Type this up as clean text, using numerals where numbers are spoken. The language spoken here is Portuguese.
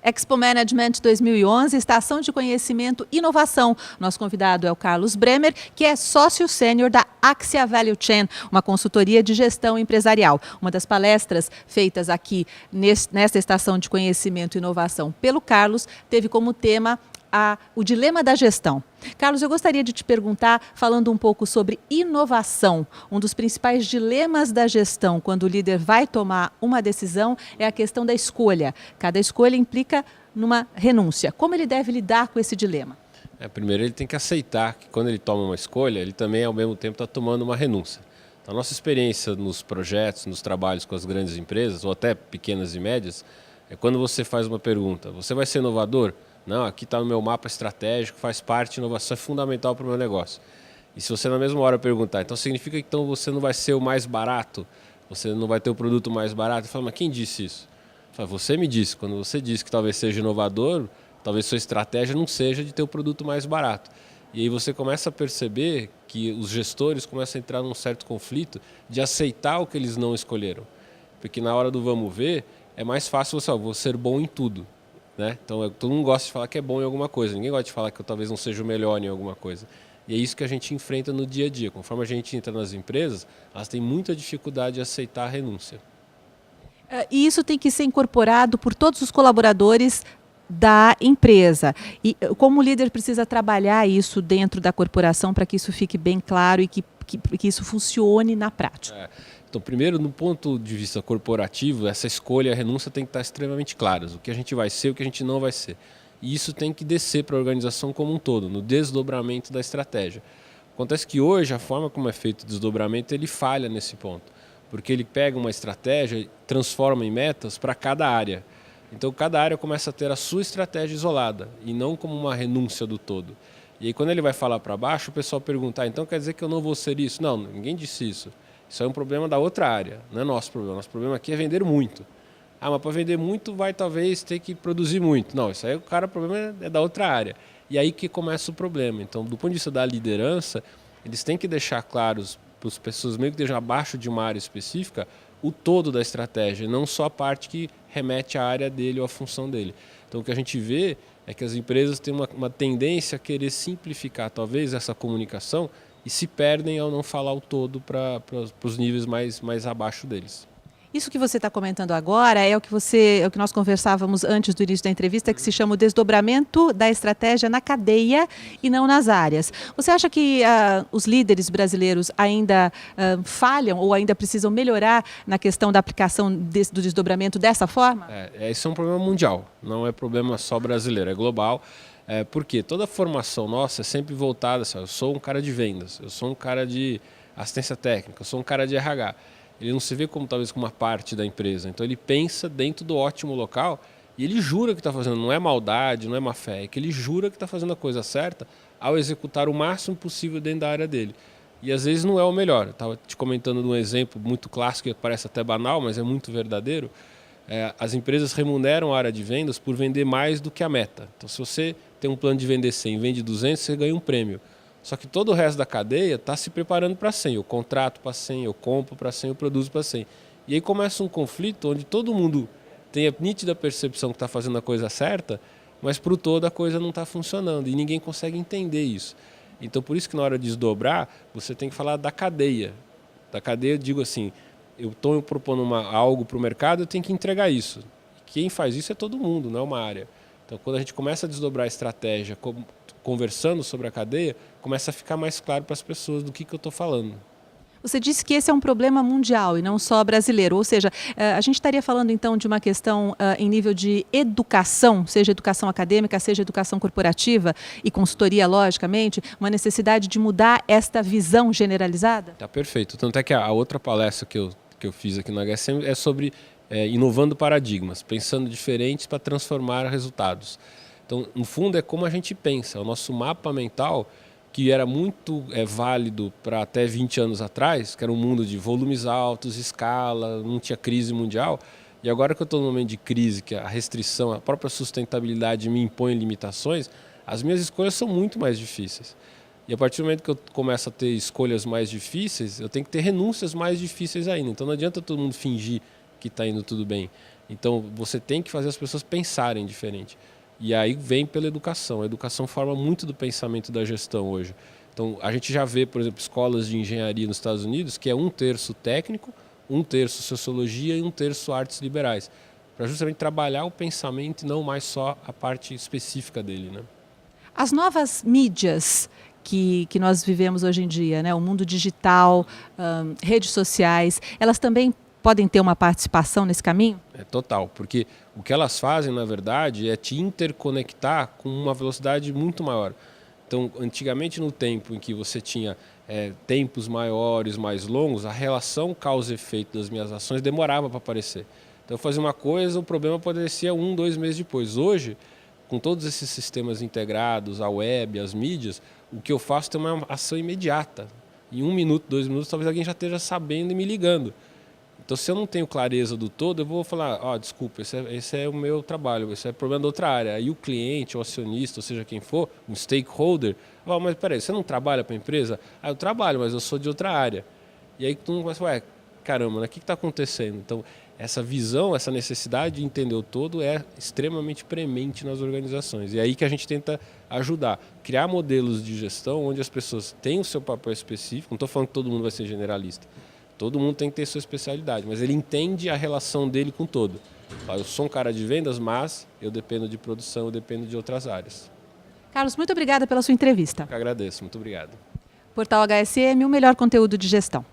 Expo Management 2011, Estação de Conhecimento e Inovação. Nosso convidado é o Carlos Bremer, que é sócio sênior da Axia Value Chain, uma consultoria de gestão empresarial. Uma das palestras feitas aqui nesta Estação de Conhecimento e Inovação pelo Carlos teve como tema o dilema da gestão. Carlos, eu gostaria de te perguntar, falando um pouco sobre inovação. Um dos principais dilemas da gestão, quando o líder vai tomar uma decisão, é a questão da escolha. Cada escolha implica numa renúncia. Como ele deve lidar com esse dilema? Primeiro, ele tem que aceitar que quando ele toma uma escolha, ele também, ao mesmo tempo, está tomando uma renúncia. Então, a nossa experiência nos projetos, nos trabalhos com as grandes empresas, ou até pequenas e médias, é quando você faz uma pergunta: você vai ser inovador? Não, aqui está no meu mapa estratégico, faz parte, inovação é fundamental para o meu negócio. E se você na mesma hora perguntar, então significa que então você não vai ser o mais barato, você não vai ter o produto mais barato? Eu falo, mas quem disse isso? Eu falo, você me disse, quando você disse que talvez seja inovador, talvez sua estratégia não seja de ter o produto mais barato. E aí você começa a perceber que os gestores começam a entrar num certo conflito de aceitar o que eles não escolheram. Porque na hora do vamos ver, é mais fácil você, vou ser bom em tudo. Né? Então, todo mundo gosta de falar que é bom em alguma coisa, ninguém gosta de falar que eu talvez não seja o melhor em alguma coisa. E é isso que a gente enfrenta no dia a dia. Conforme a gente entra nas empresas, elas têm muita dificuldade de aceitar a renúncia. E isso tem que ser incorporado por todos os colaboradores da empresa. E como o líder precisa trabalhar isso dentro da corporação para que isso fique bem claro e que isso funcione na prática? Então, primeiro, no ponto de vista corporativo, essa escolha e a renúncia tem que estar extremamente claras. O que a gente vai ser e o que a gente não vai ser. E isso tem que descer para a organização como um todo, no desdobramento da estratégia. Acontece que hoje, a forma como é feito o desdobramento, ele falha nesse ponto. Porque ele pega uma estratégia e transforma em metas para cada área. Então, cada área começa a ter a sua estratégia isolada e não como uma renúncia do todo. E aí, quando ele vai falar para baixo, o pessoal pergunta, então quer dizer que eu não vou ser isso? Não, ninguém disse isso. Isso é um problema da outra área, não é nosso problema. Nosso problema aqui é vender muito. Mas para vender muito vai talvez ter que produzir muito. Não, isso aí o problema é da outra área. E aí que começa o problema. Então, do ponto de vista da liderança, eles têm que deixar claros para as pessoas, mesmo que estejam abaixo de uma área específica, o todo da estratégia, não só a parte que remete à área dele ou à função dele. Então, o que a gente vê é que as empresas têm uma tendência a querer simplificar, talvez, essa comunicação e se perdem ao não falar o todo para os níveis mais abaixo deles. Isso que você está comentando agora é o que nós conversávamos antes do início da entrevista, que se chama o desdobramento da estratégia na cadeia e não nas áreas. Você acha que os líderes brasileiros ainda falham ou ainda precisam melhorar na questão da aplicação do desdobramento dessa forma? Esse é um problema mundial, não é problema só brasileiro, é global. Porque toda a formação nossa é sempre voltada assim, eu sou um cara de vendas, eu sou um cara de assistência técnica, eu sou um cara de RH. Ele não se vê como talvez como uma parte da empresa, então ele pensa dentro do ótimo local e ele jura que está fazendo, não é maldade, não é má fé, é que ele jura que está fazendo a coisa certa ao executar o máximo possível dentro da área dele. E às vezes não é o melhor. Eu estava te comentando de um exemplo muito clássico que parece até banal, mas é muito verdadeiro. As empresas remuneram a área de vendas por vender mais do que a meta. Então, se você tem um plano de vender 100 e vende 200, você ganha um prêmio. Só que todo o resto da cadeia está se preparando para 100. Eu contrato para 100, eu compro para 100, eu produzo para 100. E aí começa um conflito onde todo mundo tem a nítida percepção que está fazendo a coisa certa, mas para o todo a coisa não está funcionando e ninguém consegue entender isso. Então, por isso que na hora de desdobrar, você tem que falar da cadeia. Da cadeia, eu digo assim, eu estou propondo algo para o mercado, eu tenho que entregar isso. Quem faz isso é todo mundo, não é uma área. Então, quando a gente começa a desdobrar a estratégia, conversando sobre a cadeia, começa a ficar mais claro para as pessoas do que eu estou falando. Você disse que esse é um problema mundial e não só brasileiro, ou seja, a gente estaria falando então de uma questão em nível de educação, seja educação acadêmica, seja educação corporativa e consultoria, logicamente, uma necessidade de mudar esta visão generalizada? Tá perfeito. Tanto é que a outra palestra que eu fiz aqui no HSM é sobre inovando paradigmas, pensando diferentes para transformar resultados. Então, no fundo, é como a gente pensa. O nosso mapa mental, que era muito válido para até 20 anos atrás, que era um mundo de volumes altos, escala, não tinha crise mundial. E agora que eu estou num momento de crise, que a restrição, a própria sustentabilidade me impõe limitações, as minhas escolhas são muito mais difíceis. E a partir do momento que eu começo a ter escolhas mais difíceis, eu tenho que ter renúncias mais difíceis ainda. Então não adianta todo mundo fingir que está indo tudo bem. Então, você tem que fazer as pessoas pensarem diferente. E aí vem pela educação. A educação forma muito do pensamento da gestão hoje. Então, a gente já vê, por exemplo, escolas de engenharia nos Estados Unidos, que é 1/3 técnico, 1/3 sociologia e 1/3 artes liberais, para justamente trabalhar o pensamento e não mais só a parte específica dele, né? As novas mídias que nós vivemos hoje em dia, né? O mundo digital, redes sociais, elas também podem ter uma participação nesse caminho? É total, porque o que elas fazem, na verdade, é te interconectar com uma velocidade muito maior. Então, antigamente, no tempo em que você tinha tempos maiores, mais longos, a relação causa-efeito das minhas ações demorava para aparecer. Então, eu fazia uma coisa, o problema aparecia 1, 2 meses depois. Hoje, com todos esses sistemas integrados, a web, as mídias, o que eu faço tem uma ação imediata. Em 1 minuto, 2 minutos, talvez alguém já esteja sabendo e me ligando. Então, se eu não tenho clareza do todo, eu vou falar, desculpa, esse é o meu trabalho, esse é o problema da outra área. Aí o cliente, o acionista, ou seja quem for, um stakeholder, mas peraí, você não trabalha para a empresa? Eu trabalho, mas eu sou de outra área. E aí tu vai falar, caramba, né, o que está acontecendo? Então, essa visão, essa necessidade de entender o todo é extremamente premente nas organizações. E é aí que a gente tenta ajudar, criar modelos de gestão onde as pessoas têm o seu papel específico. Não estou falando que todo mundo vai ser generalista. Todo mundo tem que ter sua especialidade, mas ele entende a relação dele com o todo. Eu sou um cara de vendas, mas eu dependo de produção, eu dependo de outras áreas. Carlos, muito obrigada pela sua entrevista. Eu agradeço, muito obrigado. Portal HSM, o melhor conteúdo de gestão.